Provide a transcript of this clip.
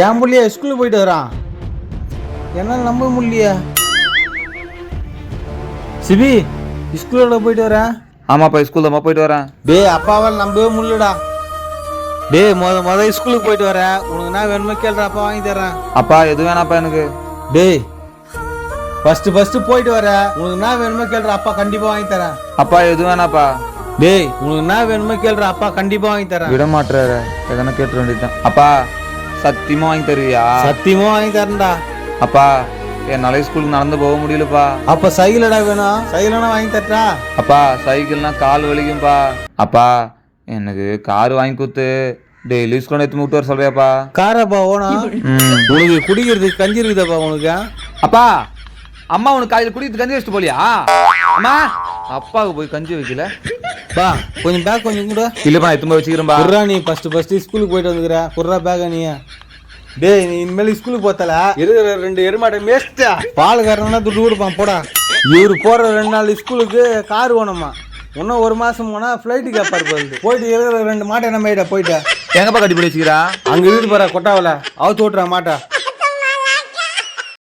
என் புள்ளியா ஸ்கூலுக்கு போயிட்டு வரான், என்னால் நம்ப முடியலையா? சிபி, ஸ்கூலோட போயிட்டு வரேன். ஆமாப்பா, ஸ்கூல் தான் போயிட்டு வரேன். டேய், அப்பாவால் நம்பவே முடியலடா. டேய், முத ஸ்கூலுக்கு போயிட்டு வரேன். உனக்கு என்ன வேணுமோ கேள்ற, அப்பா வாங்கி தரேன். அப்பா எது வேணாப்பா எனக்கு. டேய், ஃபர்ஸ்ட் போயிட்டு வர, உனக்கு என்ன வேணுமோ கேள்ற, அப்பா கண்டிப்பா வாங்கி தரேன். அப்பா எது வேணாப்பா. டேய், உனக்கு என்ன வேணுமோ கேள்ற, அப்பா கண்டிப்பா வாங்கி தரேன். விட மாட்டாரு, எதனா கேட்டு வேண்டியதுதான். அப்பா சத்தியமா வாங்கி தருவியா? சத்தியமா வாங்கி தரேன்டா. அப்பா என்னால ஸ்கூலுக்கு நடந்து போக முடியலப்பா. அப்ப சைக்கிளடா வேணும், சைக்கிளனா வாங்கி தரட்டா? அப்பா சைக்கிள்னா கால் வலிக்கும்பா. அப்பா எனக்கு கார் வாங்கி கொடுத்து டெய்லி ஸ்கூல் எடுத்து விட்டு வர சொல்றியாப்பா? காரப்பா ஓனா? உனக்கு குடிக்கிறதுக்கு கஞ்சி இருக்குதாப்பா உனக்கு? அப்பா அம்மா உனக்கு காலையில் குடிக்கிறது கஞ்சி வச்சுட்டு போலியா? அம்மா அப்பாவுக்கு போய் கஞ்சி வைக்கல. பா கொஞ்சம் பேக் கொஞ்சம் கூட. இல்லப்பா நான் எத்தும்ப வச்சுக்கிறேன்பா. குர்ரா, நீ ஃபர்ஸ்ட் ஸ்கூலுக்கு போயிட்டு வந்துக்கிற. குர்ரா பேக நீ. டேய், நீ இனிமேல் ஸ்கூலுக்கு போத்தல இருக்கிற 2 எருமாட்டை மேஸ்டா பாலுக்காரனா துட்டு கொடுப்பான் போடா. இவரு போற 2 நாள் ஸ்கூலுக்கு கார் வேணுமா? இன்னும் 1 மாசம் போனா ஃபிளைட்டு கேப்பாரு போகுது. போயிட்டு இருக்கிற 2 மாட்டை என்ன மேய்டா போயிட்டா. எங்கப்பா கட்டி பிடிச்சிக்கிறா? அங்க இருந்து பாரு கொட்டாவில அவுத்து ஓட்டுறா மாட்டா.